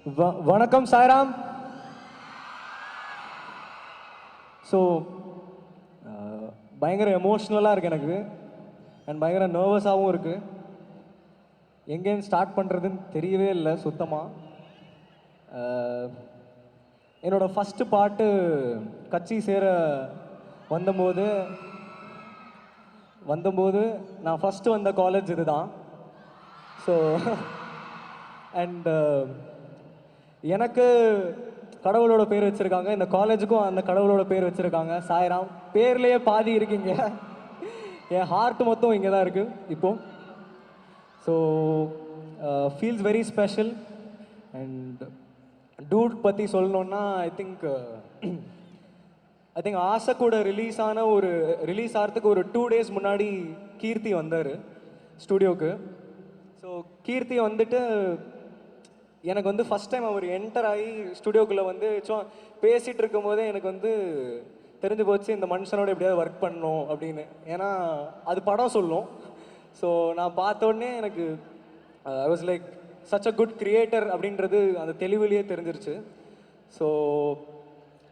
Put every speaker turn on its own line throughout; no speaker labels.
வணக்கம் சாய்ராம். ஸோ பயங்கர எமோஷ்னலாக இருக்குது எனக்கு அண்ட் பயங்கர நர்வஸாகவும் இருக்குது. எங்கேருந்து ஸ்டார்ட் பண்ணுறதுன்னு தெரியவே இல்லை சுத்தமாக. என்னோடய ஃபஸ்ட்டு பாட்டு கட்சி சேர வந்தபோது நான் ஃபஸ்ட்டு வந்த காலேஜ் இது தான். ஸோ அண்ட் எனக்கு கடவுளோட பேர் வச்சுருக்காங்க, இந்த காலேஜுக்கும் அந்த கடவுளோட பேர் வச்சுருக்காங்க, சாய்ராம். பேர்லேயே பாதி இருக்கீங்க. என் ஹார்ட் மொத்தம் இங்கே தான் இருக்குது இப்போது. So feels very special. And dude பற்றி சொல்லணுன்னா ஐ திங்க் ஆசை கூட ரிலீஸ் ஆகிறதுக்கு ஒரு 2 days முன்னாடி கீர்த்தி வந்தார் ஸ்டூடியோவுக்கு. ஸோ கீர்த்தி வந்துட்டு எனக்கு வந்து ஃபஸ்ட் டைம் அவர் என்டர் ஆகி ஸ்டுடியோக்குள்ளே வந்து பேசிகிட்டு இருக்கும் போதே எனக்கு வந்து தெரிஞ்சு போச்சு இந்த மனுஷனோட எப்படியாவது ஒர்க் பண்ணணும் அப்படின்னு. ஏன்னா அது படம் சொல்லும். ஸோ நான் பார்த்த உடனே எனக்கு I was like such a good creator அப்படின்றது அந்த தெளிவிலேயே தெரிஞ்சிருச்சு. So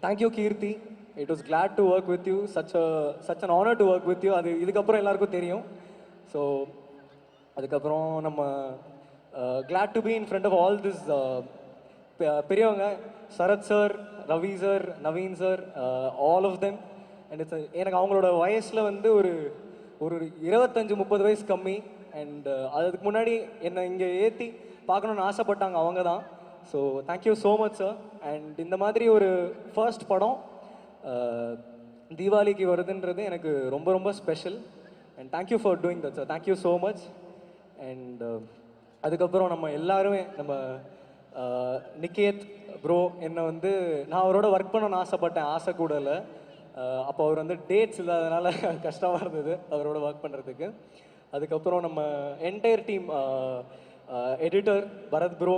thank you Keerthi. It was glad to work with you. Such an honour to work with you. அது இதுக்கப்புறம் எல்லாருக்கும் தெரியும். ஸோ அதுக்கப்புறம் நம்ம glad to be in front of all this பெரியவங்க, Sarath sir, Ravi sir, Naveen sir, all of them. And எனக்கு அவங்களோட வயசில் வந்து ஒரு 25-30 வயசு கம்மி. அண்ட் அதுக்கு முன்னாடி என்னை இங்கே ஏற்றி பார்க்கணுன்னு ஆசைப்பட்டாங்க அவங்க தான். So thank you so much sir. And இந்த மாதிரி ஒரு ஃபர்ஸ்ட் படம் தீபாவளிக்கு வருதுன்றது எனக்கு ரொம்ப ரொம்ப special. And thank you for doing that sir. Thank you so much. And அதுக்கப்புறம் நம்ம எல்லாருமே நம்ம நிக்கேத் ப்ரோ என்னை வந்து நான் அவரோட ஒர்க் பண்ணணும்னு ஆசைப்பட்டேன் ஆசை கூடல. அப்போ அவர் வந்து டேட்ஸ் இல்லாதனால கஷ்டமாக இருந்தது அவரோட ஒர்க் பண்ணுறதுக்கு. அதுக்கப்புறம் நம்ம entire team, editor Bharath bro,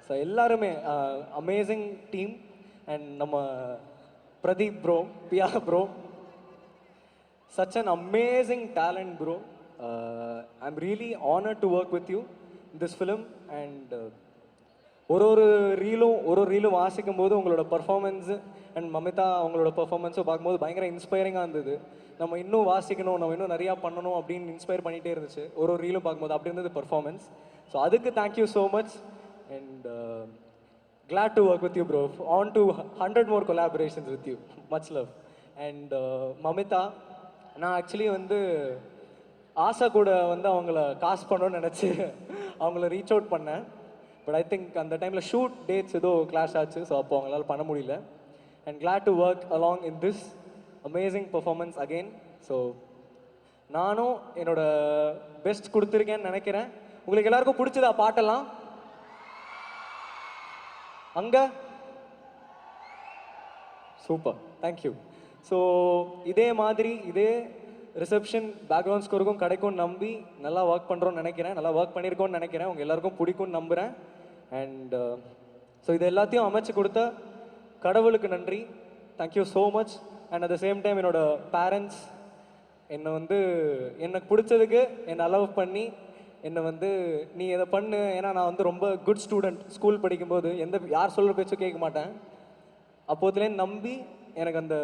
so எல்லாருமே அமேசிங் டீம். அண்ட் நம்ம Pradeep bro, Piya bro, such an amazing talent bro. I'm really honored to work with you in this film. And ஒரு ரீலும் வாசிக்கும் போது உங்களோட பர்ஃபார்மன்ஸு அண்ட் மமிதா அவங்களோட பர்ஃபார்மன்ஸும் பார்க்கும்போது பயங்கர இன்ஸ்பைரிங்காக இருந்தது. நம்ம இன்னும் வாசிக்கணும், நம்ம இன்னும் நிறையா பண்ணணும் அப்படின்னு இன்ஸ்பயர் பண்ணிகிட்டே இருந்துச்சு ஒரு ரீலும் பார்க்கும்போது. அப்படி இருந்தது பர்ஃபார்மன்ஸ். ஸோ அதுக்கு thank you so much. And glad to work with you bro. On to 100 more collaborations with you. Much love. And Mamitha, நான் ஆக்சுவலி வந்து ஆசை கூட வந்து அவங்கள காசு பண்ணணும்னு நினச்சி அவங்கள ரீச் அவுட் பண்ணேன். பட் ஐ திங்க் அந்த டைமில் ஷூட் டேட்ஸ் ஏதோ கிளாஷ் ஆச்சு. ஸோ அப்போ அவங்களால பண்ண முடியல. And glad to work along in this amazing performance again. So நானும் என்னோட பெஸ்ட் கொடுத்துருக்கேன்னு நினைக்கிறேன். உங்களுக்கு எல்லாருக்கும் பிடிச்சதா பாட்டெல்லாம்? அங்கே சூப்பர், தேங்க்யூ. ஸோ இதே மாதிரி இதே ரிசப்ஷன் பேக்ரவுண்ட் ஸ்கோருக்கும் கிடைக்கும்னு நம்பி நல்லா ஒர்க் பண்ணுறோன்னு நினைக்கிறேன். நல்லா ஒர்க் பண்ணியிருக்கோன்னு நினைக்கிறேன். உங்கள் எல்லாருக்கும் பிடிக்கும்னு நம்புகிறேன். அண்ட் ஸோ இது எல்லாத்தையும் அமைச்சு கொடுத்த கடவுளுக்கு நன்றி. Thank you so much. And at the same time என்னோடய பேரண்ட்ஸ் என்னை வந்து எனக்கு பிடிச்சதுக்கு என்னை அலோவ் பண்ணி என்னை வந்து நீ இதை பண்ணு. ஏன்னா நான் வந்து ரொம்ப குட் ஸ்டூடெண்ட். ஸ்கூல் படிக்கும்போது யார் சொல்கிற பேச்சும் கேட்க மாட்டேன். அப்போதுலேருந்து நம்பி எனக்கு அந்த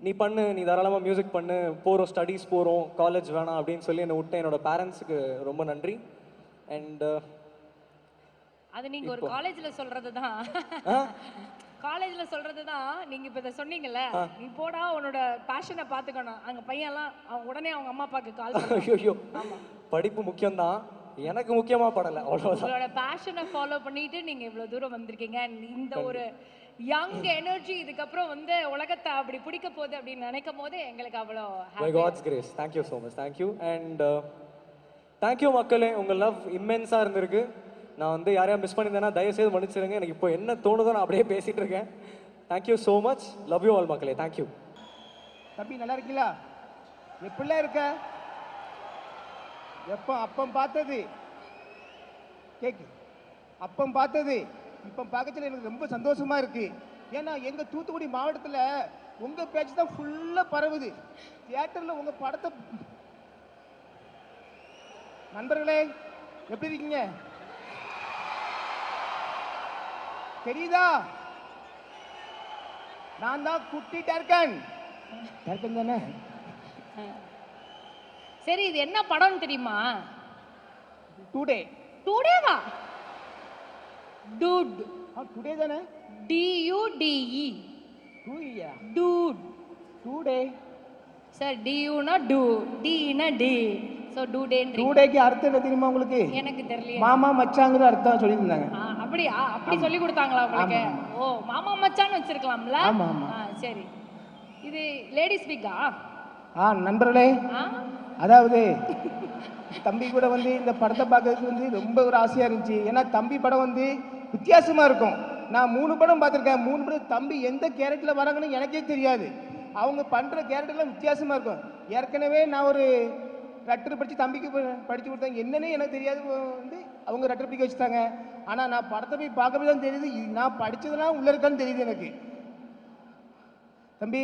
நீ பண்ணு, நீ தாராளமாக மியூசிக் பண்ணு, போகிறோம் ஸ்டடீஸ் போகிறோம், காலேஜ் வேணாம் அப்படின்னு சொல்லி என்னை விட்டேன். என்னோட பேரண்ட்ஸுக்கு ரொம்ப நன்றி. அண்ட்
அது நீங்கள் ஒரு காலேஜில் சொல்கிறது தான். காலேஜில் சொல்கிறது தான். நீங்கள் இப்போ இதை சொன்னீங்கல்ல, நீ போடா உன்னோட பேஷனை பார்த்துக்கணும். அங்கே பையன்லாம் உடனே அவங்க அம்மா அப்பாவுக்கு கால் பண்ணி,
ஐயோ படிப்பு முக்கியம்தான், எனக்கு முக்கியமாக படலை, அவ்வளோதான்.
உங்களோட பேஷனை ஃபாலோ பண்ணிட்டு நீங்கள் இவ்வளோ தூரம் வந்திருக்கீங்க. இந்த ஒரு யங் எனர்ஜி இதுக்கப்புறம் வந்து உலகத்தை அப்படி பிடிக்க போகுது அப்படின்னு நினைக்கும் போது எங்களுக்கு அவ்வளோ
by God's grace. Thank you so much. Thank you. And thank you மக்களே. உங்கள் லவ் இம்மென்ஸாக இருந்திருக்கு. நான் வந்து யாரையா மிஸ் பண்ணியிருந்தேன்னா தயவுசெய்து மன்னிச்சிருங்க. எனக்கு இப்போ என்ன தோணுதோ நான் அப்படியே பேசிகிட்டு இருக்கேன். Thank you so much. Love you all மக்களே. தேங்க்யூ.
தம்பி நல்லா இருக்கீங்களா? எப்படிலாம் இருக்க? அப்பம் பார்த்தது கேக்கு, அப்பம் பார்த்தது இப்போ பார்க்கறதுல எனக்கு ரொம்ப சந்தோஷமா இருக்கு. ஏன்னா எங்கள் தூத்துக்குடி மாவட்டத்தில் உங்கள் பேச்சு தான் ஃபுல்லாக பரவுது. தியேட்டரில் உங்கள் படத்தை நண்பர்களே எப்படி இருக்கீங்க? தெரியுதா? நான் தான் குட்டி டர்கன். டர்கன் தானே?
சரி, இது என்ன படம்னு தெரியுமா?
டுடே.
டுடேவா? டூட்.
டுடே தானே?
DUDE.
டூயா?
டூட்.
டுடே.
சார், DUனா டூ, Dனா டே. சோ டூடேன்றீங்க.
டுடேக்கு அர்த்தம் என்ன தெரியுமா உங்களுக்கு?
எனக்கு தெரியல.
மாமா மச்சாங்கிற அர்த்தம் சொல்லியிருந்தாங்க.
அப்படியா? அப்படி சொல்லி கொடுத்தாங்களா உங்களுக்கு? ஓ, மாமா மச்சான்னு வச்சிருக்கலாம்ல.
ஆமா ஆமா.
சரி. இது லேடிஸ் பிக்கா?
நண்பர்களே,
ஆ,
அதாவது தம்பி கூட வந்து இந்த படத்தை பார்க்கறதுக்கு வந்து ரொம்ப ஒரு ஆசையா இருந்துச்சு. ஏன்னா தம்பி படம் வந்து வித்தியாசமா இருக்கும். நான் 3 படம் பார்த்துருக்கேன். 3 படம் தம்பி எந்த கேரக்டர்ல வராங்கன்னு எனக்கே தெரியாது. அவங்க பண்ற கேரக்டர்லாம் வித்தியாசமா இருக்கும். ஏற்கனவே நான் ஒரு ரட்டர் படிச்சு தம்பிக்கு படிச்சு கொடுத்தாங்க. என்னன்னே எனக்கு தெரியாது. வந்து அவங்க ரட்டர் படிக்க வச்சுட்டாங்க. ஆனா நான் படத்தை போய் பார்க்கவே தான் தெரியுது. நான் படிச்சதெல்லாம் உள்ள இருக்கான்னு தெரியுது எனக்கு. தம்பி,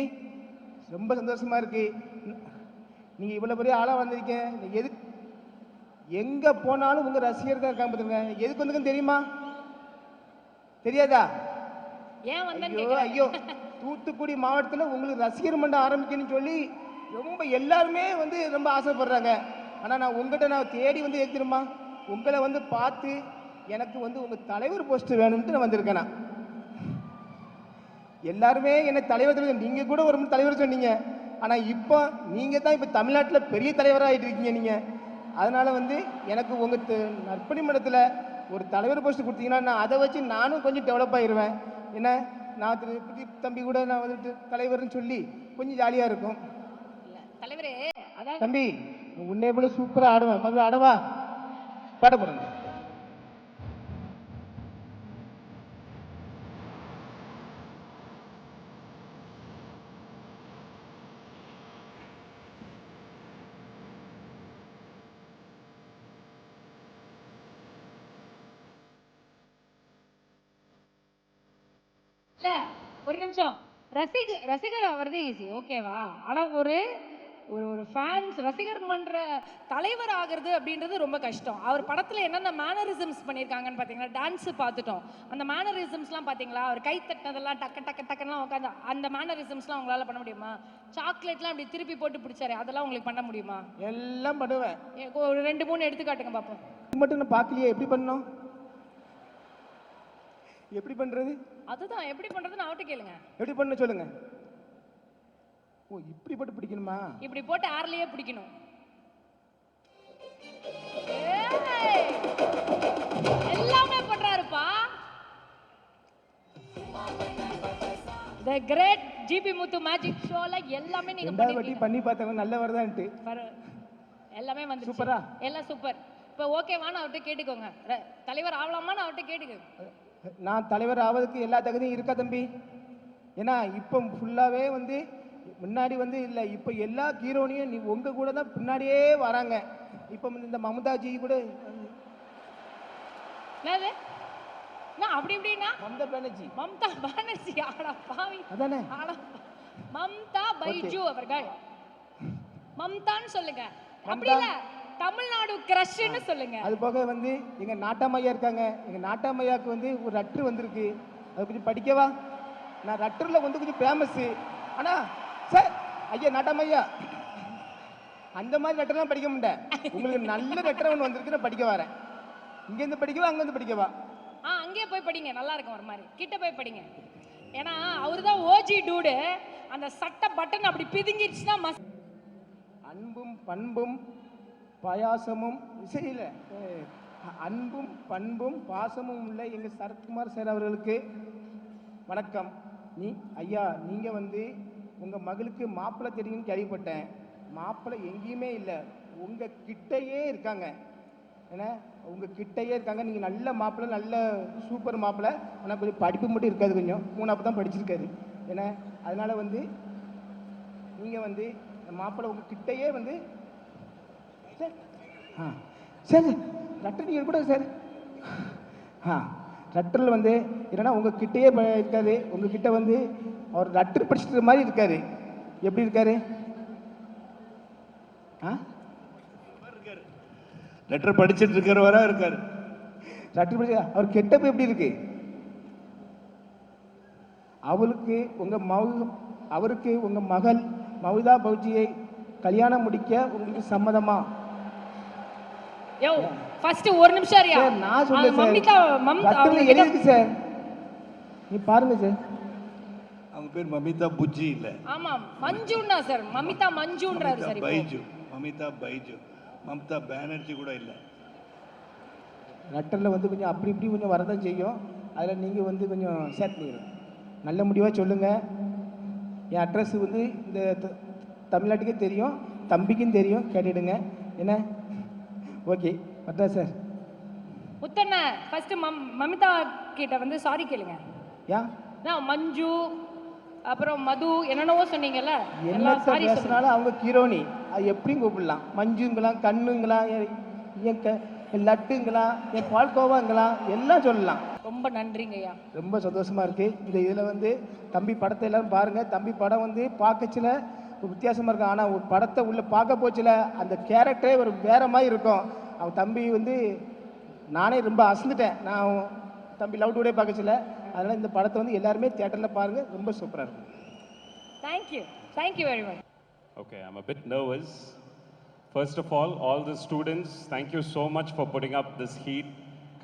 ரொம்ப சந்தோஷமா இருக்கு. நீங்க இவ்வளவு பெரிய ஆளா வந்திருக்கீங்க. எது எங்க போனாலும் உங்க ரசிகர் தான் இருக்காங்க பாத்துங்க. எதுக்கு வந்துக்குன்னு தெரியுமா? தெரியாதா?
ஏன் வந்தேன்னு
ஐயோ
கேக்குறேன்.
ஐயோ, தூத்துக்குடி மாவட்டத்தில் உங்களுக்கு ரசிகர் மன்றம் ஆரம்பிக்கணும்னு சொல்லி ரொம்ப எல்லாருமே வந்து ரொம்ப ஆசைப்படுறாங்க. ஆனா நான் உங்ககிட்ட நான் தேடி வந்து எது தெரியுமா? உங்களை வந்து பார்த்து எனக்கு வந்து உங்க தலைவர் போஸ்ட் வேணும்னு நான் வந்திருக்கேன். நான் எல்லாருமே என்ன தலைவர், நீங்க கூட ஒரு தலைவர் சொன்னீங்க. ஆனா இப்போ நீங்க தான் இப்ப தமிழ்நாட்டில் பெரிய தலைவராக ஆயிட்டு இருக்கீங்க நீங்க. அதனால வந்து எனக்கு உங்க நற்பணி மன்றத்தில் ஒரு தலைவர் போஸ்ட் கொடுத்தீங்கன்னா நான் அதை வச்சு நானும் கொஞ்சம் டெவலப் ஆயிடுவேன். என்ன, நான் தம்பி கூட நான் வந்துட்டு தலைவர்னு சொல்லி கொஞ்சம் ஜாலியா இருக்கும்.
தலைவரே, அதான்
தம்பி, உன்னை போல சூப்பரா ஆடுவேன். முதல்ல ஆடவா? பாட போறேன்.
இல்ல, ஒரு நிமிஷம். ரசிகர் ஆவறது ஈஸி, ஓகேவா? ஆனா ஒரு ஒரு ஒரு ஃபேன்ஸ் ரசிகர் மன்ற தலைவர் ஆகிறது அப்படின்றது ரொம்ப கஷ்டம். அவர் படத்துல என்னென்ன மேனரிசம்ஸ் பண்ணியிருக்காங்கன்னு பார்த்தீங்களா? டான்ஸ் பார்த்துட்டோம். அந்த மேனரிசம்ஸ்லாம் பார்த்தீங்களா? அவர் கை தட்டினதெல்லாம் டக்கு டக்கு டக்குலாம் உட்காந்து அந்த மேனரிசம்ஸ்லாம் உங்களால பண்ண முடியுமா? சாக்லேட்லாம் அப்படி திருப்பி போட்டு பிடிச்சாரு, அதெல்லாம் உங்களுக்கு பண்ண முடியுமா?
எல்லாம் பண்ணுவேன்.
ஒரு 2-3 எடுத்துக்காட்டுங்க பார்ப்போம்.
இது மட்டும் நான் பார்க்கலையே, எப்படி பண்ணோம்? எப்படி பண்றது?
அதுதான் எப்படி பண்றதுன்னு அவட்ட கேளுங்க.
எப்படி பண்ண சொல்லுங்க. ஓ, இப்படி போட்டு பிடிக்கணுமா?
இப்படி போட்டு ஏர்லயே பிடிக்கணும். ஏய், எல்லாமே பண்றாருப்பா. தி கிரேட் ஜிபி முத்து மேஜிக் ஷோல எல்லாமே நீங்க
ரெண்டாவது வாட்டி பண்ணி பார்த்தவங்க நல்ல வருதான்ட்டு
எல்லாமே வந்து
சூப்பரா?
எல்லாம் சூப்பர். இப்போ ஓகேவான்னு அவர்கிட்ட கேட்டுக்கோங்க. தலைவர் ஆகலாமான்னு அவர்கிட்ட கேட்டுக்கோங்க.
நான் தலைவர் ஆவதுக்கு எல்லா தகுதியும் இருக்கா தம்பி? ஏன்னா இப்போ ஃபுல்லாகவே வந்து முன்னாடி வந்து இல்லை, இப்போ எல்லா ஹீரோனையும் நீ உங்கள் கூட தான் பின்னாடியே வராங்க. இப்போ இந்த மமதாஜி கூட
என்னது? நான் அப்படி இப்படின்னா
மமதா பானர்ஜி.
மம்தா பானர்ஜி ஆடா பாவி.
அதானே?
ஆடா மம்தா பைஜு அவர்கள். மம்தான்னு சொல்லுங்க. அப்படி இல்ல, தமிழ்நாடு கிரஷ்னு சொல்லுங்க.
அது போக வந்து எங்க நாட்டாமையா இருக்காங்க. எங்க நாட்டாமையாவுக்கு வந்து ஒரு ரட்டர் வந்திருக்கு. அதை கொஞ்சம் படிக்கவா? நான் ரட்டர்ல வந்து கொஞ்சம் ஃபேமஸ். ஆனா சார், ஐயா நாட்டாமையா, அந்த மாதிரி லெட்டர்லாம் படிக்க மாட்டேன். உங்களுக்கு நல்ல லெட்டர் ஒன்று வந்திருக்கு, நான் படிக்க வரேன். இங்கேருந்து படிக்கவா அங்கேருந்து படிக்கவா?
அங்கேயே போய் படிங்க, நல்லா இருக்கும். ஒரு மாதிரி கிட்ட போய் படிங்க. ஏன்னா அவரு தான் ஓஜி டூடு. அந்த சட்டை பட்டன் அப்படி பிதுங்கிடுச்சுன்னா
அன்பும் பண்பும் பாயாசமும் இசையில் அன்பும் பண்பும் பாசமும் உள்ள எங்கள் சரத்குமார் சார் அவர்களுக்கு வணக்கம். ஐயா, நீங்கள் வந்து உங்கள் மகளுக்கு மாப்பிள்ளை தெரியும்னு கேள்விப்பட்டேன். மாப்பிள்ளை எங்கேயுமே இல்லை, உங்கள் கிட்டையே இருக்காங்க. ஏன்னா உங்கள் கிட்டையே இருக்காங்க. நீங்கள் நல்ல மாப்பிள்ளை, நல்ல சூப்பர் மாப்பிள்ளை. ஆனால் கொஞ்சம் படிப்பு மட்டும் இருக்காது, கொஞ்சம் 3ஆவது தான் படிச்சிருக்காரு. ஏன்னா அதனால் வந்து நீங்கள் வந்து மாப்பிள்ளை உங்கள் கிட்டையே வந்து சார் ரட்டர் நீங்கள் கூட சார் ரட்டரில் வந்து என்னன்னா உங்கள் கிட்டையே இருக்காது. உங்கள் கிட்ட வந்து அவர் ரட்டர் படிச்சுட்டு மாதிரி இருக்காரு. எப்படி இருக்காரு?
லெட்டர் படிச்சுட்டு இருக்கிறவரா இருக்காரு.
லெட்டர் படிச்சு அவர் கெட்டப்பு எப்படி இருக்கு? அவருக்கு அவருக்கு உங்கள் மகள் மௌதா பௌஜியை கல்யாணம் முடிக்க உங்களுக்கு சம்மதமா?
யோ ஃபர்ஸ்ட் ஒரு நிமிஷம் ரியா.
சார் நான் சொல்றேன் சார்.
மம்மிதா
பத்திரிகை எழுதிருக்கு சார். நீ பாருங்க சார்.
அவங்க பேர் மமிதா புஜ்ஜி இல்ல,
ஆமா மஞ்சுன்னா சார். மமிதா மஞ்சுன்றாரு சார் இப்போ.
பைஜு, மமிதா பைஜு, மம்தா பானர்ஜி கூட இல்ல.
லெட்டரில் வந்து கொஞ்சம் அப்படி இப்படி கொஞ்சம் வரதான் செய்யும். அதில் நீங்கள் வந்து கொஞ்சம் ஷேர் பண்ணிடுங்க. நல்ல முடிவாக சொல்லுங்கள். என் அட்ரஸ் வந்து இந்த தமிழ்நாட்டுக்கே தெரியும், தம்பிக்கும் தெரியும், கேட்டுடுங்க. என்ன ஓகே பட்டா சார்.
முத்தண்ண ஃபர்ஸ்ட் மமிதா கிட்ட வந்து சாரி கேளுங்க.
ஏன்
நான் மஞ்சு அப்புறம் மது என்னென்னவோ சொன்னீங்கல்ல,
என்ன
எல்லாம் சாரி சொல்லுங்க.
பேசினாலும் அவங்க கீரோனி, அது எப்படியும் கூப்பிடலாம். மஞ்சுங்களாம், கண்ணுங்களாம், என் லட்டுங்களாம், என் பால்கோவாங்களாம், எல்லாம் சொல்லலாம்.
ரொம்ப நன்றிங்க ஐயா.
ரொம்ப சந்தோஷமாக இருக்குது. இந்த இதில் வந்து தம்பி படத்தை எல்லோரும் பாருங்கள். தம்பி படம் வந்து பார்க்கச்சில ஒரு வித்தியாசமாக இருக்கும். ஆனால் ஒரு படத்தை உள்ளே பார்க்க போச்சில அந்த கேரக்டரே ஒரு வேறு மாதிரி இருக்கும். அவன் தம்பி வந்து நானே ரொம்ப அசந்துட்டேன். நான் தம்பி லவ் டுடே பார்க்கச்சில. அதனால் இந்த படத்தை வந்து எல்லாருமே தியேட்டரில் பாருங்கள். ரொம்ப சூப்பராக இருக்கும்.
Thank you very much.
Okay, I'm a bit nervous. First of all the students, thank you so much for putting up this heat,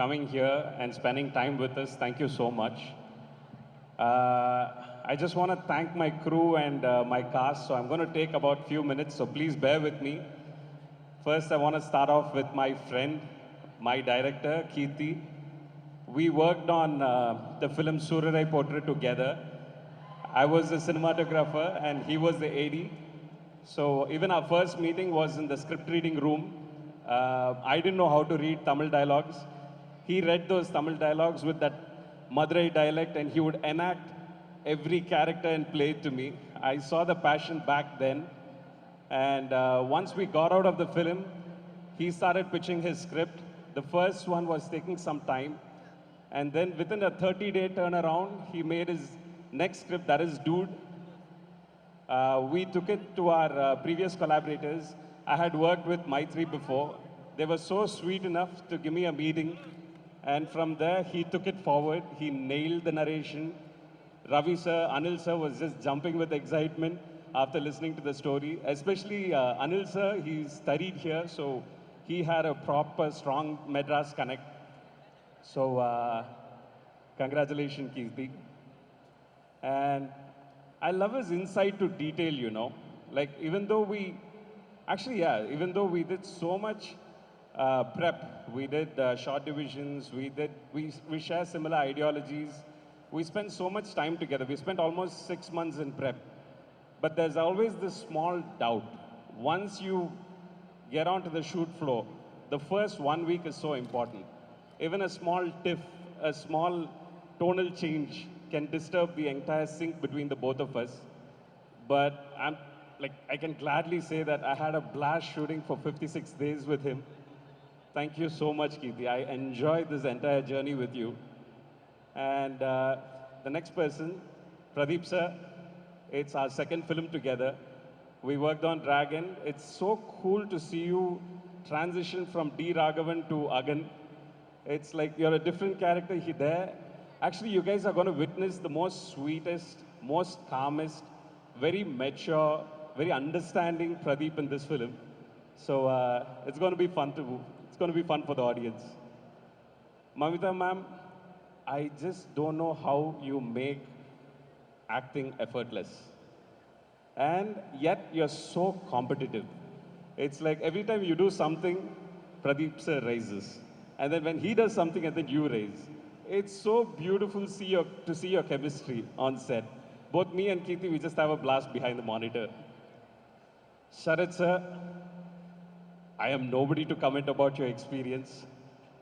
coming here and spending time with us. Thank you so much. I just want to thank my crew and my cast, so I'm going to take about few minutes, so please bear with me. First, I want to start off with my friend, my director, Kirti. We worked on the film Surarai Portrait together. I was the cinematographer and he was the AD. So even our first meeting was in the script reading room. I didn't know how to read Tamil dialogues. He read those Tamil dialogues with that Madurai dialect and he would enact every character and play it to me. I saw the passion back then. And once we got out of the film, he started pitching his script. The first one was taking some time. And then within a 30-day turnaround, he made his next script, that is Dude. We took it to our previous collaborators. I had worked with Maitri before. They were so sweet enough to give me a meeting. And from there, he took it forward. He nailed the narration. Ravi sir, Anil sir was just jumping with excitement after listening to the story. Especially Anil sir, he studied here, so he had a proper, strong Madras connect. So, congratulations, Kirti. And I love his insight to detail, you know. Like, even though we did so much prep, we did short divisions, we share similar ideologies. We spent so much time together. We spent almost 6 months in prep. But there's always this small doubt. Once you get onto the shoot floor, the first 1 week is so important. Even a small tiff, a small tonal change can disturb the entire sync between the both of us. But I can gladly say that I had a blast shooting for 56 days with him. Thank you so much, Kirti. I enjoyed this entire journey with you. And the next person, Pradeep sir, it's our second film together. We worked on Dragon. It's so cool to see you transition from D. Raghavan to Agan. It's like you're a different character there. Actually, you guys are going to witness the most sweetest, most calmest, very mature, very understanding Pradeep in this film. So it's going to be fun for the audience. Mamita ma'am, I just don't know how you make acting effortless. And yet you're so competitive. It's like every time you do something, Pradeep sir raises. And then when he does something, and then you raise. It's so beautiful to see your chemistry on set. Both me and Kirti, we just have a blast behind the monitor. Sharad sir, I am nobody to comment about your experience.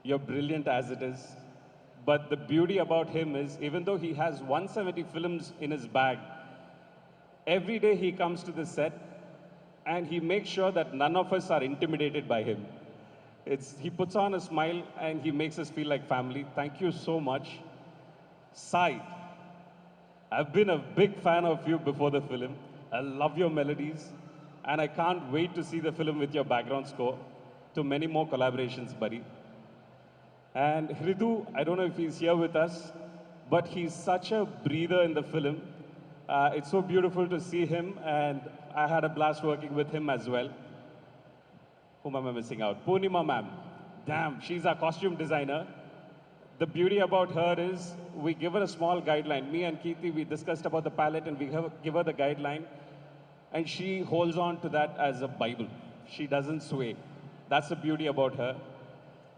You're brilliant as it is. But the beauty about him is, even though he has 170 films in his bag, every day he comes to the set and he makes sure that none of us are intimidated by him. He puts on a smile and he makes us feel like family. Thank you so much. Sai, I've been a big fan of you before the film. I love your melodies and I can't wait to see the film with your background score. To many more collaborations, buddy. And Hridu, I don't know if he's here with us, but he's such a breather in the film. It's so beautiful to see him, and I had a blast working with him as well. Whom am I missing out? Poonima ma'am. Damn, she's our costume designer. The beauty about her is we give her a small guideline. Me and Keerthi, we discussed about the palette and we give her the guideline, and she holds on to that as a Bible. She doesn't sway. That's the beauty about her.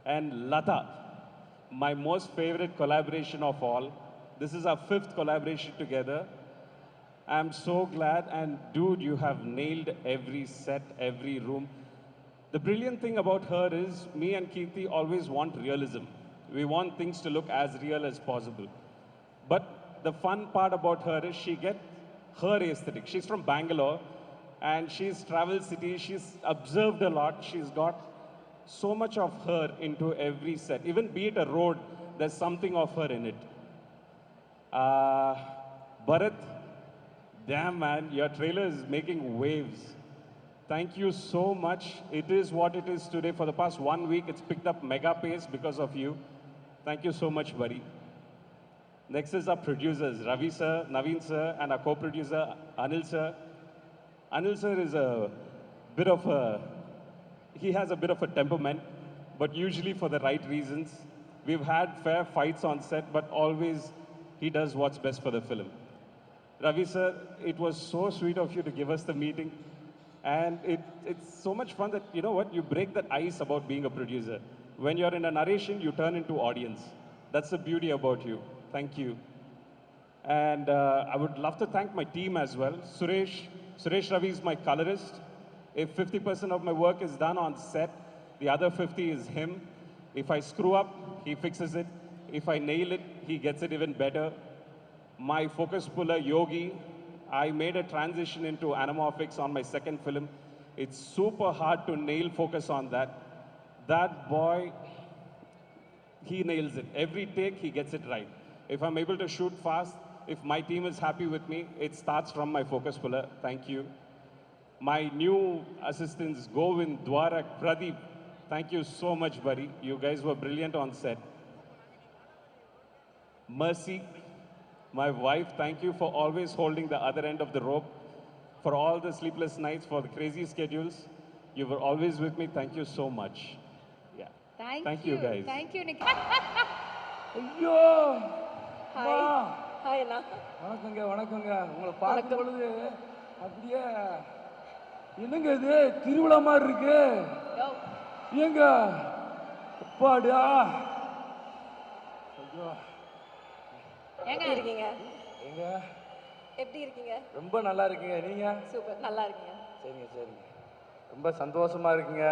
And Lata, my most favorite collaboration of all. This is our 5th collaboration together. I'm so glad, and dude, you have nailed every set, every room. The brilliant thing about her is me and Keerthi always want realism. We want things to look as real as possible. But the fun part about her is she gets her aesthetic. She's from Bangalore and she's traveled cities. She's observed a lot. She's got so much of her into every set. Even be it a road, there's something of her in it. Bharat, damn man, your trailer is making waves. Thank you so much. It is what it is today. For the past 1 week, it's picked up mega pace because of you. Thank you so much, buddy. Next is our producers, Ravi sir, Naveen sir, and our co-producer, Anil sir. Anil sir is he has a bit of a temperament, but usually for the right reasons. We've had fair fights on set, but always he does what's best for the film. Ravi sir, it was so sweet of you to give us the meeting. And it's so much fun that, you know what, you break that ice about being a producer. When you're in a narration, you turn into audience. That's the beauty about you. Thank you. And I would love to thank my team as well. Suresh Ravi is my colorist. If 50% of my work is done on set, the other 50 is him. If I screw up, he fixes it. If I nail it, he gets it even better. My focus puller, Yogi, I made a transition into anamorphics on my second film. It's super hard to nail focus on that. That boy, he nails it. Every take, he gets it right. If I'm able to shoot fast, if my team is happy with me, it starts from my focus puller. Thank you. My new assistants, Govind, Dwarak, Pradeep, thank you so much, buddy. You guys were brilliant on set. Mercy, my wife, thank you for always holding the other end of the rope. For all the sleepless nights, for the crazy schedules, you were always with me. Thank you so much. Yeah.
Thank you
guys.
Thank you, Nick.
ஐயோ
hi
அம்மா.
Hi அண்ணா
வணக்கங்க வணக்கங்க உங்களை பார்க்கும் பொழுது அப்படியே என்னங்க இது திருவிழா மாதிரி இருக்கு
யோ,
ஏங்க அப்பாடா ஐயோ
ஏங்க
எப்படி இருக்கீங்க
ஏங்க
எப்படி இருக்கீங்க
ரொம்ப நல்லா இருக்கீங்க நீங்க
சூப்பர் நல்லா இருக்கீங்க
சரிங்க சரிங்க ரொம்ப சந்தோஷமா இருக்குங்க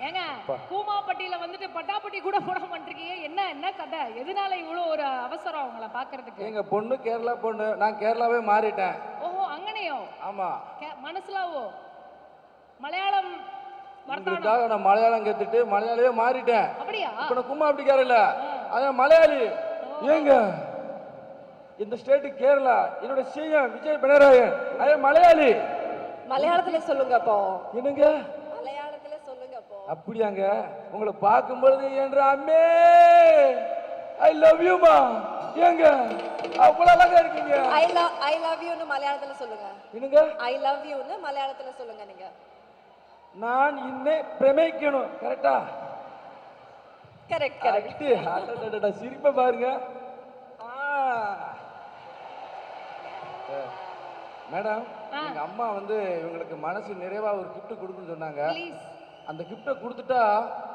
ஏங்க கூமாப்பட்டியில வந்துட்டு பட்டாப்பட்டி கூட போட மாட்டீங்க. என்ன என்ன கதை? எதனால இவ்வளோ ஒரு அவசரம் அவங்கள பாக்குறதுக்கு?
எங்க பொண்ணு கேரளா பொண்ணு நான் கேரளாவே மாறிட்டேன்.
ஓஹோ, அங்கனையோ?
ஆமா.
மனசுலாவோ மலையாளம்
உங்களுக்காக நான் மலையாளம் கத்துட்டு மலையாளியே மாறிட்டேன்.
அப்படியா?
இப்ப நான் கும்மா அப்படிக்காரல்ல அதான் மலையாளி. ஏங்க இந்த ஸ்டேட் கேரளா, என்னோட சிஎம் விஜய் பினராயன் அதே மலையாளி.
மலையாளத்துல சொல்லுங்க அப்போ.
என்னங்க
மலையாளத்துல சொல்லுங்க அப்போ.
அப்படியாங்க உங்களை பார்க்கும்பொழுது என்ற அம்மே ஐ லவ் யூ மா. ஏங்க அவ்வளவு அழகா இருக்கீங்க.
ஐ லவ் யூன்னு மலையாளத்துல சொல்லுங்க.
என்னங்க
ஐ லவ் யூன்னு மலையாளத்துல சொல்லுங்க நீங்க.
நான் இன்னே பிரமிக்கணும். கரெக்டா?
Correct correct.
சிரிப்பை பாருங்க. மேடம் எங்க அம்மா வந்து இவங்களுக்கு மனசு நிறைவா ஒரு கிஃப்ட் கொடுக்குன்னு சொன்னாங்க.
ப்ளீஸ்.
அந்த கிஃப்ட்டை கொடுத்துட்டா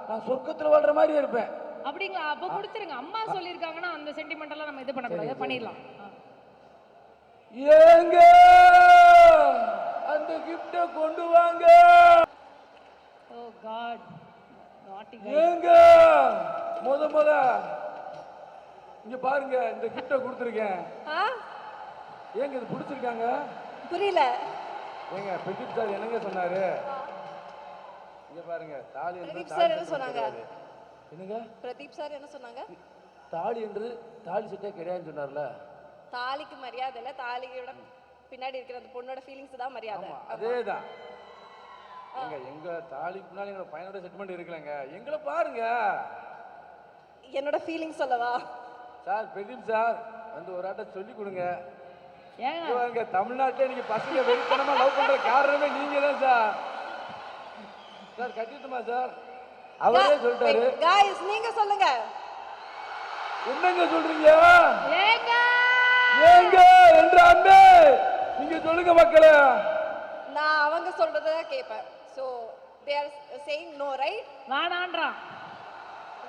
நான் சொர்க்கத்துல வாழ்ற மாதிரி இருப்பேன்.
அப்படிங்களா? அப்ப கொடுத்துருங்க. அம்மா சொல்லியிருக்காங்கன்னா அந்த சென்டிமெண்டெல்லாம் நம்ம இது பண்ணக்கூடாது, பண்ணிடலாம்.
ஏங்க அந்த கிஃப்ட்டை கொண்டு வாங்க.
ஓ காட், நாட்டி.
ஏங்க முத இங்க பாருங்க இந்த கிஃப்ட்டை கொடுத்துருக்கேன். ஏங்க இது பிடிச்சிருக்காங்க?
புரியல.
ஏங்க பிரதீப் சார் என்னங்க சொன்னாரு? இங்க பாருங்க தாலி என்று
பிரதீப் சார் என்ன சொன்னாங்க?
என்னங்க
பிரதீப் சார் என்ன சொன்னாங்க?
தாலி என்று தாலி செட்டே கிடையாதுன்னு சொன்னார்ல.
தாலிக்கு மரியாதை இல்ல, தாலியோட பின்னாடி இருக்கிற அந்த பொண்ணோட ஃபீலிங்ஸ் தான் மரியாதை.
அதேதான். எங்க தாலிக்கு முன்னாடி எங்க பையனோட செட்டில்மெண்ட் இருக்கலங்க. எங்களை பாருங்க.
என்னோட ஃபீலிங்ஸ் சொல்லவா?
சார் பிரதீப் சார் வந்து ஒரு ஆட்ட சொல்லி கொடுங்க.
ஏங்க
இங்க தமிழ்நாட்டில் நீங்க பசங்க வெறித்தனமா லவ் பண்ற காரணமே நீங்க தான் சார். Sir கட்டிட்டுமா sir? அவரே சொல்லிட்டாரு.
guys நீங்க சொல்லுங்க.
என்னங்க சொல்றீங்க?
ஏங்க
ஏங்க என்ற அன்பே நீங்க சொல்லுங்க மக்களே.
நான் அவங்க சொல்றத கேட்பேன். so they are saying no, right?
வேணான்றான்.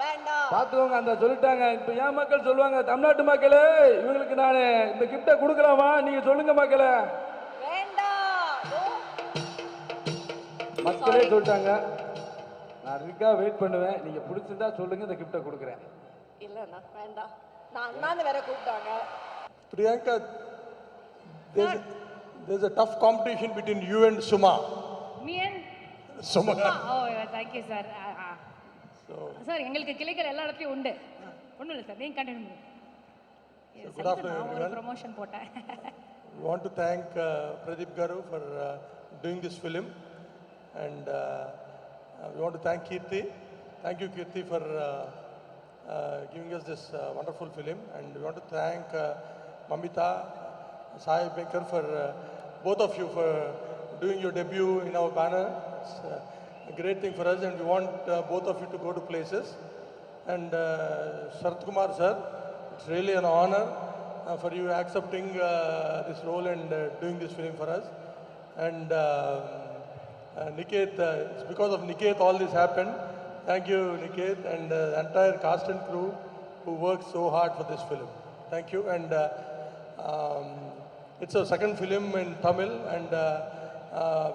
வேண்டாம்.
பாத்துக்கோங்க அந்த சொல்லிட்டாங்க. இப்ப ஏன் மக்கள் சொல்லுவாங்க தமிழ்நாட்டு மக்களே இவங்களுக்கு நான் இந்த கிஃப்டை கொடுக்கலாமா? நீங்க சொல்லுங்க மக்களே.
வேண்டாம். No.
மக்களே சொல்லிட்டாங்க. நான் இருக்கா வெயிட் பண்ணுவேன். நீங்க பிடிச்சிருந்தா சொல்லுங்க, இந்த கிஃப்டை கொடுக்குறேன்.
இல்லண்ணா வேண்டாம். நான் அண்ணாந்து வேற கூப்பிட்டாங்க.
Priyanka, there's a tough competition between you and Suma.
Me and
Suma.
Oh thank you sir. Sir எங்களுக்கு கிளைகள் எல்லா இடத்துலையும் உண்டு. ஒன்றும் இல்லை சார், நீங்கள் கண்டினியூ பண்ணுங்க.
good afternoon,
நான் ஒரு
everyone.
ப்ரொமோஷன் போட்டேன்.
We want to thank Pradeep Garu for doing this film, and we want to thank Kirti. Thank you, Kirti, for giving us this wonderful film, and we want to thank Mamita, Sai Baker for both of you for doing your debut in our banner. It's a great thing for us, and we want both of you to go to places. And Sharat Kumar sir, it's really an honor for you accepting this role and doing this film for us. And Niket, it's because of Niket all this happened. Thank you, Niket, and the entire cast and crew who worked so hard for this film. Thank you. And it's our second film in Tamil, and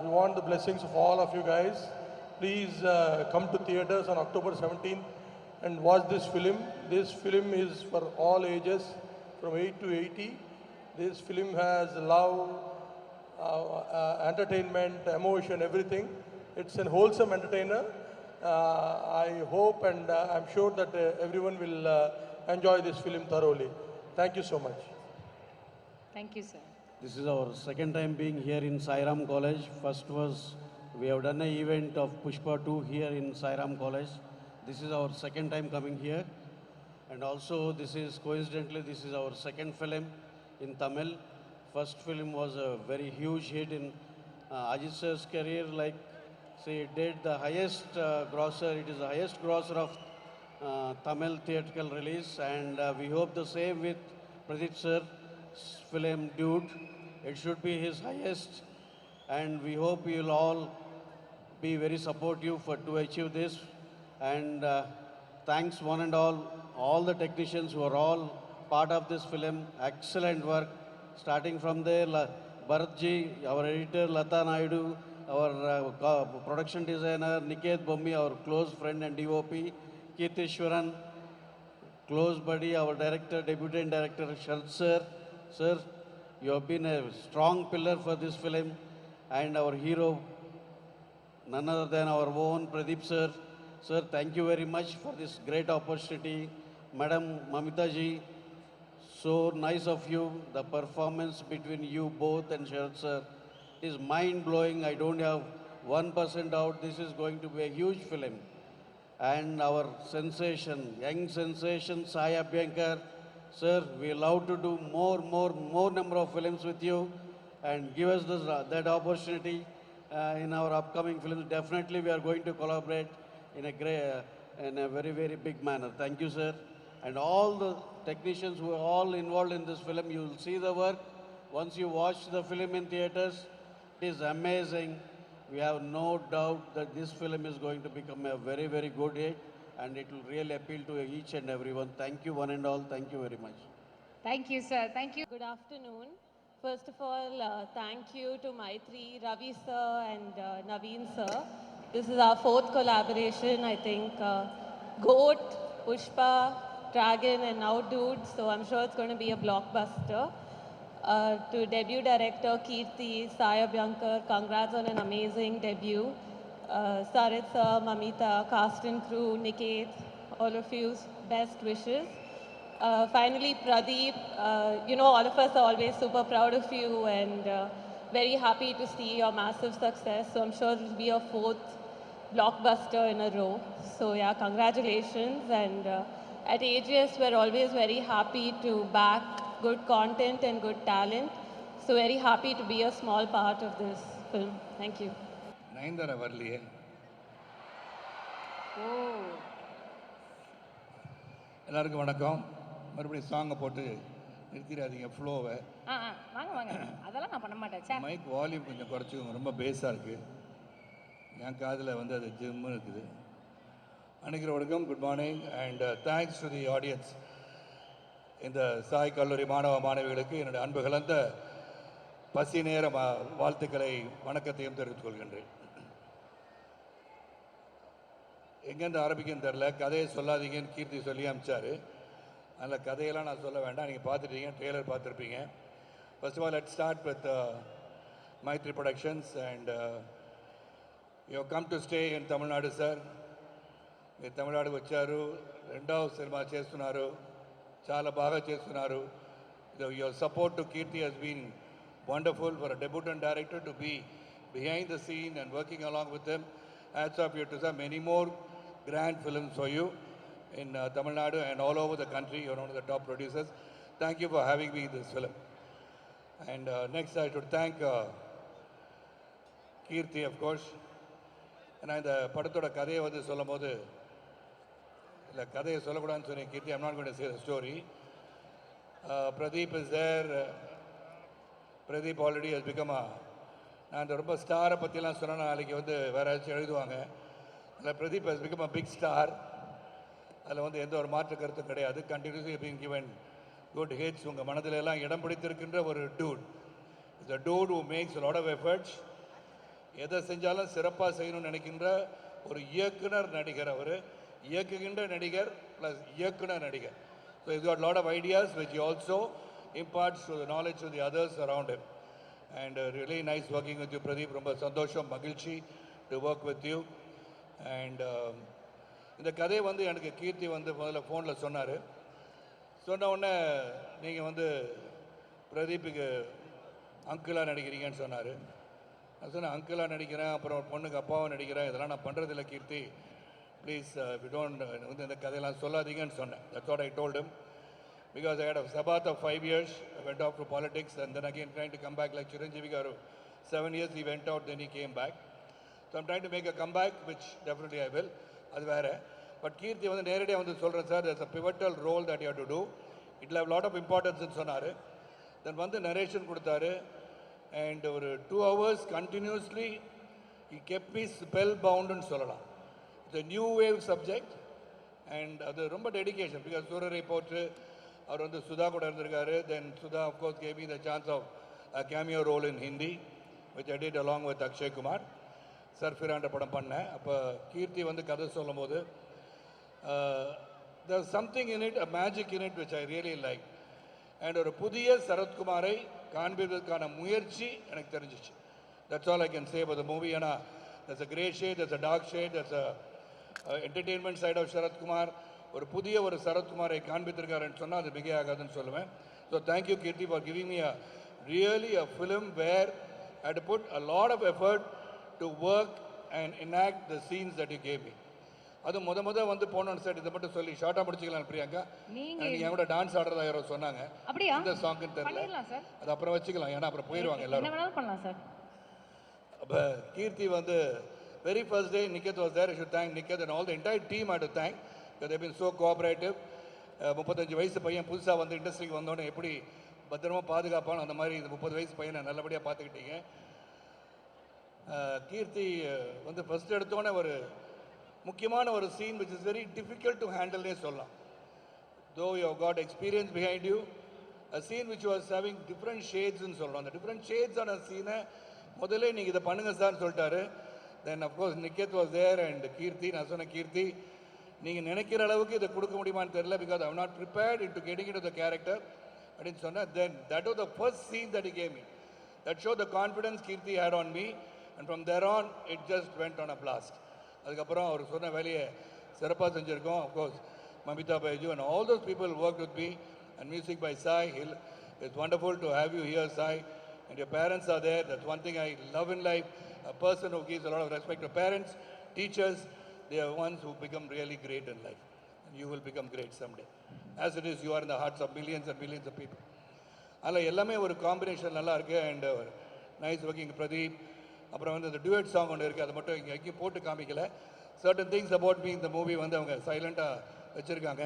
we want the blessings of all of you guys. Please come to theaters on October 17th and watch this film. This film is for all ages, from 8 to 80. This film has love, entertainment, emotion, everything. It's a wholesome entertainer. I hope and I'm sure that everyone will enjoy this film thoroughly. Thank you so much.
Thank you sir.
This is our second time being here in Sairam College. First was we have done an event of Pushpa 2 here in Sairam College. This is our second time coming here. And also this is coincidentally this is our second film in Tamil. First film was a very huge hit in Ajit sir's career. Like say it did the highest grosser. It is the highest grosser of Tamil theatrical release, and we hope the same with Pradeep sir's film Dude. It should be his highest, and we hope you will all be very supportive to achieve this. And thanks one and all the technicians who are all part of this film. Excellent work, starting from there, Bharat ji, our editor, Lata Naidu, our production designer, Niket Bommi, our close friend and DOP, Kirtishwaran, close buddy, our director, deputy director, Sharat sir. Sir, you have been a strong pillar for this film, and our hero, none other than our own Pradeep sir. Sir, thank you very much for this great opportunity. Madam Mamita ji, so nice of you. The performance between you both and Sharat sir is mind-blowing. I don't have 1% doubt this is going to be a huge film. And our sensation, young sensation, Sai Abhyankar, sir, we love to do more number of films with you, and give us that opportunity in our upcoming films. Definitely we are going to collaborate in a very, very big manner. Thank you, sir. And all the technicians who are all involved in this film, you will see the work. Once you watch the film in theaters, it is amazing. We have no doubt that this film is going to become a very, very good hit, and it will really appeal to each and everyone. Thank you one and all. Thank you very much.
Thank you sir. Thank you.
Good afternoon. First of all, thank you to Maitri, Ravi sir and Naveen sir. This is our fourth collaboration, I think. Goat, Pushpa, Dragon and now Dude, so I'm sure it's going to be a blockbuster. To debut director Kirti, Sai Abhyankar, congrats on an amazing debut. Sarit sir, Mamita, cast and crew, Niket, all of you, best wishes. Finally, Pradeep, you know, all of us are always super proud of you and very happy to see your massive success. So I'm sure it will be your fourth blockbuster in a row. So yeah, congratulations, and at AGS, we're always very happy to back good content and good talent. So very happy to be a small part of this film. Thank you.
Nayanthara வரலையே.
ஓ
எல்லாருக்கும் வணக்கம். மறுபடியும் சாங்கை போட்டு நிறுத்திடாதீங்க ஃப்ளோவை.
ஆ ஆ வாங்க வாங்க அதெல்லாம் நான் பண்ண மாட்டேன் சார்.
மைக் வால்யூம் கொஞ்சம் குறைச்சிக்கோங்க, ரொம்ப பேஸாக இருக்குது. என் காதில் வந்து அது ஜிம்முன்னு இருக்குது. அனைவரும் வணக்கம், good morning and thanks to the audience. இந்த சாய் கல்லூரி மாணவ மாணவிகளுக்கு என்னுடைய அன்பு கலந்த பசி நேர வாழ்த்துக்களை வணக்கத்தையும் தெரிவித்துக் கொள்கின்றேன். எங்கேருந்து ஆரம்பிக்குன்னு தெரில, கதையை சொல்லாதீங்கன்னு கீர்த்தி சொல்லி அனுப்பிச்சாரு. அதில் கதையெல்லாம் நான் சொல்ல வேண்டாம், நீங்கள் பார்த்துட்டீங்க, ட்ரெய்லர் பார்த்துருப்பீங்க. First of all let start with Mythri productions and you come to stay in Tamil Nadu sir. మీరు తమిళనాడుకు వచ్చారు, రెండవ సినిమా చేస్తున్నారు, చాలా బాగా చేస్తున్నారు. Your support to Keerthi has been wonderful for a debutant director to be behind the scene and working along with them. Hats off you to some many more grand films for you in Tamil Nadu and all over the country. You're one of the top producers. Thank you for having me in this film. And next I should thank Kirti, of course. And இந்த படத்தோட கதையை வந்து சொல்லும் போது, இல்லை கதையை சொல்லக்கூடாதுன்னு சொன்னேன் கீர்த்தி. I'm not going to say the story. Pradeep is there. Pradeep already has become a, நான் இந்த ரொம்ப ஸ்டாரை பற்றிலாம் சொன்னால் நாளைக்கு வந்து வேறு ஏதாச்சும் எழுதுவாங்க. அதில் Pradeep has become a big star. அதில் வந்து எந்த ஒரு மாற்று கருத்தும் கிடையாது. Continuously being given good hits. உங்கள் மனதில் எல்லாம் இடம் பிடித்திருக்கின்ற ஒரு டூட். இந்த dude who makes lot of efforts. எதை செஞ்சாலும் சிறப்பாக செய்யணும்னு நினைக்கின்ற ஒரு இயக்குனர் நடிகர். அவர் இயக்குகின்ற நடிகர் ப்ளஸ் இயக்குனர் நடிகர். So is got lot of ideas which also imparts to the knowledge to the others around him. And really nice working with you, Pradeep. Romba sandosham, magilchi to work with you. And இந்த கதை வந்து எனக்கு கீர்த்தி வந்து முதல்ல ஃபோனில் சொன்னார். சொன்ன உடனே நீங்கள் வந்து பிரதீப்புக்கு அங்கிளாக நடிக்கிறீங்கன்னு சொன்னார். நான் சொன்னேன் அங்கிளாக நடிக்கிறேன், அப்புறம் பொண்ணுக்கு அப்பாவும் நடிக்கிறேன், இதெல்லாம் நான் பண்ணுறதில்ல கீர்த்தி, ப்ளீஸ் வி டோன்ட் வந்து இந்த கதையெல்லாம் சொல்லாதீங்கன்னு சொன்னேன். That's what I told him. Because I had a sabbath of 5 years, I went off to politics and then again trying to come back like Chiranjeevi Garu. 7 years he went out, then he came back. So I'm trying to make a comeback, which definitely I will. அது வேறு. But கீர்த்தி வந்து நேரடியாக வந்து சொல்கிறேன் sir, there's a pivotal role that you have to do. It will have a lot of importance சொன்னார். தென் வந்து narration கொடுத்தாரு. And ஒரு 2 hours continuously he kept me spellbound சொல்லலாம். It's a new wave subject and அது ரொம்ப dedication. Because சூரரை போட்டு அவர் வந்து சுதா கூட இருந்திருக்காரு. Then Sudha of course gave me the chance of a cameo role in Hindi which I did along with Akshay Kumar. சர்ஃபிரான்ற படம் பண்ணேன். அப்போ கீர்த்தி வந்து கதை சொல்லும் போது there's something in it, a magic in it which I really like. And ஒரு புதிய சரத்குமாரை காண்பிப்பதற்கான முயற்சி எனக்கு தெரிஞ்சிச்சு. That's all I can say about the movie. ஏன்னா there's a grey shade, there's a dark shade, there's a entertainment side of Sarathkumar. ஒரு புதிய ஒரு சரத்குமாரை காண்பித்திருக்காருன்னு சொன்னால் அது மிக ஆகாதுன்னு சொல்லுவேன். So thank you Keerthi for giving me a really a film where I had to put a lot of effort to work and enact the scenes that you gave me. அது முத வந்து போனோன்னு சார் இதை மட்டும் சொல்லி ஷார்ட்டாக முடிச்சிக்கலாம் பிரியாங்கா. நீங்கள் என் கூட டான்ஸ் ஆடுறதா யாரோ சொன்னாங்க.
அப்படியா?
இந்த சாங்குன்னு தெரியல, அது அப்புறம் வச்சுக்கலாம், ஏன்னா அப்புறம் போயிடுவாங்க எல்லாரும்.
பண்ணலாம் சார்.
அப்போ கீர்த்தி வந்து very first day Niket was there. I should thank Niket and all the entire team I had to thank. They've been so cooperative. 35 வயசு பையன் புதுசாக வந்து இண்டஸ்ட்ரிக்கு வந்தோடனே எப்படி பத்திரமா பாதுகாப்பானோ அந்த மாதிரி இந்த 30 வயசு பையனை நல்லபடியாக பார்த்துக்கிட்டீங்க. கீர்த்தி வந்து ஃபர்ஸ்ட் எடுத்தோடனே ஒரு முக்கியமான ஒரு scene which is very difficult to handle சொல்லலாம். Though you have got experience behind you, a scene which was having different shades ன்னு சொல்கிறோம். அந்த different shades ஆன சீனை முதல்ல நீங்கள் இதை பண்ணுங்க சார்னு சொல்லிட்டாரு. Then of course Niket was there and Kirti. நான் சொன்ன கீர்த்தி நீங்கள் நினைக்கிற அளவுக்கு இதை கொடுக்க முடியுமான்னு தெரியல, because I am not prepared into getting into the character அப்படின்னு சொன்னேன். Then that was the first scene that he gave me. That showed the confidence Kirti had on me and from there on it just went on a blast. அதுக்கப்புறம் அவர் சொன்ன வேலையை சிறப்பாக செஞ்சுருக்கோம். Of course Mamita Baiju and all those people worked with me and music by Sai. It's wonderful to have you here, Sai, and your parents are there. That's one thing I love in life. A person who gives a lot of respect to parents, teachers, they are ones who become really great in life.
You will become great someday. As it is, you are in the hearts of millions and millions of people. அதில் எல்லாமே ஒரு combination நல்லா இருக்கு. And nice working Pradeep. அப்புறம் வந்து அந்த duet song ஒன்று இருக்குது, அதை மட்டும் இங்கே எங்கேயும் போட்டு காமிக்கல. சர்டன் திங்ஸ் அபவுட் மீ இந்த மூவி வந்து அவங்க சைலண்டாக வச்சுருக்காங்க.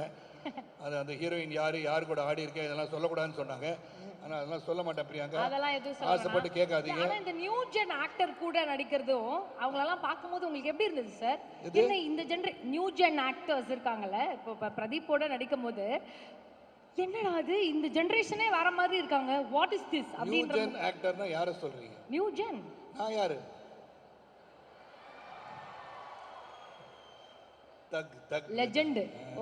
அது அந்த ஹீரோயின் யார் கூட ஆடி இருக்கேன் இதெல்லாம் சொல்லக்கூடாதுன்னு சொன்னாங்க. ஆனால் அதெல்லாம் சொல்ல மாட்டேன் பிரியாங்க,
அதெல்லாம் எதுவும் சொல்ல
ஆசைப்பட்டு கேட்காதீங்க.
ஆனா இந்த நியூ ஜென் ஆக்டர் கூட நடிக்கிறதும் அவங்களெல்லாம் பார்க்கும்போது உங்களுக்கு எப்படி இருந்தது சார்? என்ன இந்த நியூ ஜென் ஆக்டர்ஸ் இருக்காங்கல்ல, இப்போ பிரதீப்போட நடிக்கும் போது என்னடா அது இந்த ஜெனரேஷனே வேற மாதிரி இருக்காங்க, வாட் இஸ் திஸ்
நியூ
அப்படின்ற
ஜென் ஆக்டர்னா யாரை சொல்றீங்க?
நியூ ஜென்
நான் யாரு? Thug.
legend.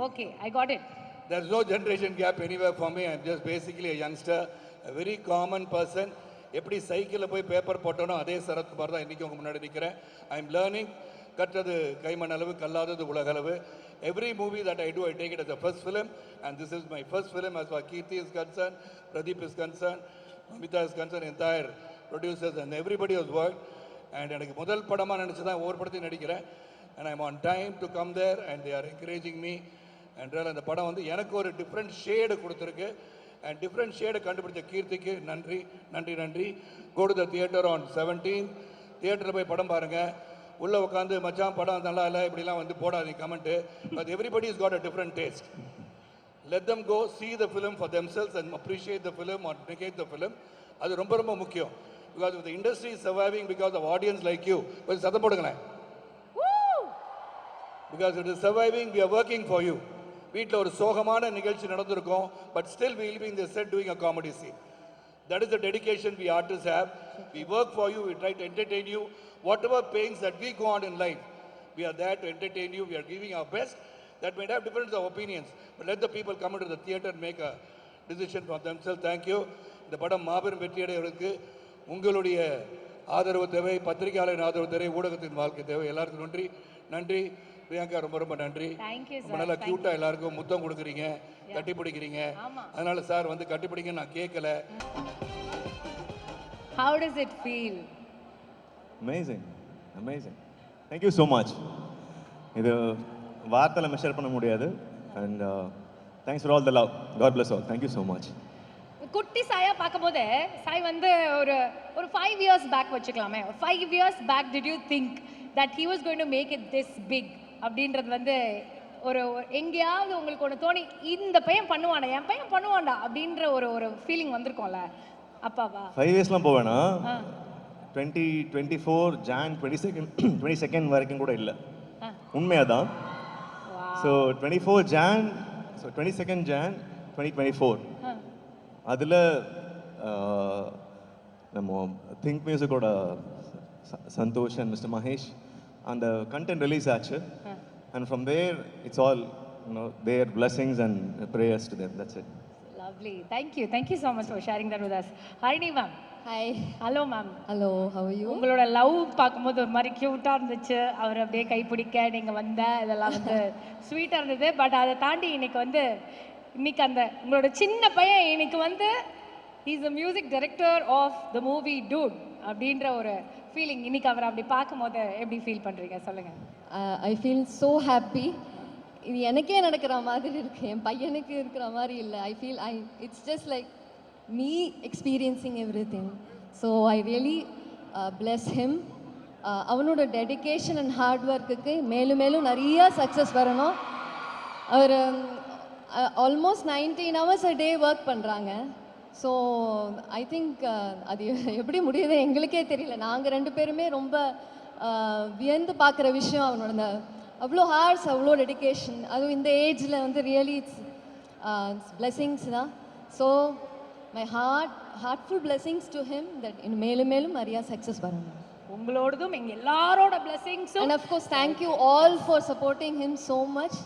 Okay, I got it.
There's no generation gap anywhere for me. I'm just basically a youngster, a very common person. எப்படி சைக்கிளில் போய் பேப்பர் போட்டோனோ அதே சரத்குமார் தான் இன்றைக்கி உங்கள் முன்னாடி நிற்கிறேன். I am learning. கற்றது கைமண் அளவு, கல்லாதது உலக அளவு. Every movie that I do, I take it as a first film, and this is my first film as far as Kirti is concerned, Pradeep is concerned, Mamita is concerned, entire producers and everybody has worked. And எனக்கு முதல் படமாக நினச்சி தான் ஒவ்வொரு படத்தையும் நடிக்கிறேன். And I'm on time to come there and they are encouraging me. And அந்த படம் வந்து எனக்கு ஒரு டிஃப்ரெண்ட் ஷேடு கொடுத்துருக்கு. அண்ட் டிஃப்ரெண்ட் ஷேடை கண்டுபிடிச்ச கீர்த்திக்கு நன்றி நன்றி நன்றி. Go to the theatre on 17th. தியேட்டரில் போய் படம் பாருங்கள். உள்ளே உட்காந்து மச்சான் படம் நல்லா இல்லை இப்படிலாம் வந்து போடாதீங்க comment. But everybody is got a different taste. Let them go see the film for themselves and appreciate the film or negate the film. அது ரொம்ப ரொம்ப முக்கியம். Because if the industry is surviving because of audience like you, கொஞ்சம் சத்தம் போடுங்களேன். Because it is surviving, we are working for you. வீட்டில் ஒரு சோகமான நிகழ்ச்சி நடந்திருக்கும், but still we will be in the set doing a comedy scene. That is the dedication we artists have. We work for you, we try to entertain you. Whatever pains that we go on in life, we are there to entertain you. We are giving our best. That may have difference of opinions, but let the people come into the theatre and make a decision for themselves. Thank you. இந்த படம் மாபெரும் வெற்றியடைவதற்கு உங்களுடைய ஆதரவு தேவை, பத்திரிகையாளரின் ஆதரவு தேவை, ஊடகத்தின் வாழ்க்கை தேவை. எல்லாருக்கும் நன்றி நன்றி. பிரியங்கா ரொம்ப ரொம்ப நன்றி. ரொம்ப நல்லா க்யூட்டாக எல்லாருக்கும் முத்தம் கொடுக்குறீங்க, கட்டி பிடிக்கிறீங்க. அதனால சார் வந்து கட்டி பிடிங்க நான் கேட்கல.
How does it feel?
Amazing. Thank you so much. இது வார்த்தையில் மெஷர் பண்ண முடியாது. And thanks for all the love. God bless all. Thank you so much.
குட்டி சாயா பார்க்கும்போது சாய் வந்து ஒரு 5 years பேக் வச்சுக்கலாமே. 5 years back did you think that he was going to make it this big அப்படின்றது வந்து ஒரு எங்கேயாவது உங்களுக்கு ஒன்று தோணி இந்த பையன் பண்ணுவானா, என் பையன் பண்ணுவான்டா அப்படின்ற ஒரு ஃபீலிங் வந்திருக்கோம்ல அப்பாவா?
5 yearsலாம் போவேனா, 2024 Jan 22nd வரைக்கும் கூட இல்லை, உண்மையாக தான். So 24 Jan, so 22nd Jan 2024 அதில் நம்ம திங்க் மியூசிக்கோட சந்தோஷ் அண்ட் மிஸ்டர் மகேஷ் அந்த கண்டென்ட் ரிலீஸ் ஆச்சு. And from there it's all their blessings and prayers to them. That's it.
Lovely. Thank you so much for sharing that with us. Harini ma'am.
Hi.
Hello ma'am.
Hello, how are you?
உங்களோட love பார்க்கும்போது ஒரு மாதிரி க்யூட்டாக இருந்துச்சு. அவர் அப்படியே கைப்பிடிக்க நீங்கள் வந்த இதெல்லாம் வந்து ஸ்வீட்டாக இருந்தது. பட் அதை தாண்டி இன்னைக்கு அந்த உங்களோட சின்ன பையன் இன்னைக்கு வந்து is a music director of the movie Dude அப்படின்ற ஒரு ஃபீலிங் இன்னைக்கு அவர் அப்படி பார்க்கும்போது எப்படி ஃபீல் பண்ணுறீங்க சொல்லுங்கள்?
I feel so happy. இது எனக்கே நடக்கிற மாதிரி இருக்கு, என் பையனுக்கு இருக்கிற மாதிரி இல்லை. It's just like me experiencing everything. So I really bless him. அவனோட டெடிகேஷன் அண்ட் ஹார்ட் ஒர்க்குக்கு மேலும் மேலும் நிறைய சக்ஸஸ் வரணும். அவர் almost 19 hours a day work பண்ணுறாங்க. ஸோ ஐ திங்க் அது எப்படி முடியுது எங்களுக்கே தெரியல. நாங்கள் 2 பேருமே ரொம்ப வியந்து பார்க்குற விஷயம் அவனோட அவ்வளோ ஹார்ட்ஸ், அவ்வளோ டெடிகேஷன். அதுவும் இந்த ஏஜில் வந்து ரியலி இட்ஸ் பிளெஸிங்ஸ் தான். So my heartful blessings to him that இன்னும் மேலும் மேலும் நிறையா சக்ஸஸ் வரணும்.
உங்களோடதும் எங்கள் எல்லாரோட பிளெஸிங்ஸும்.
And of course thank you all for supporting him so much.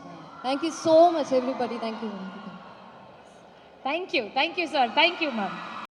Thank you so much everybody. Thank you.
Thank you sir. Thank you ma'am.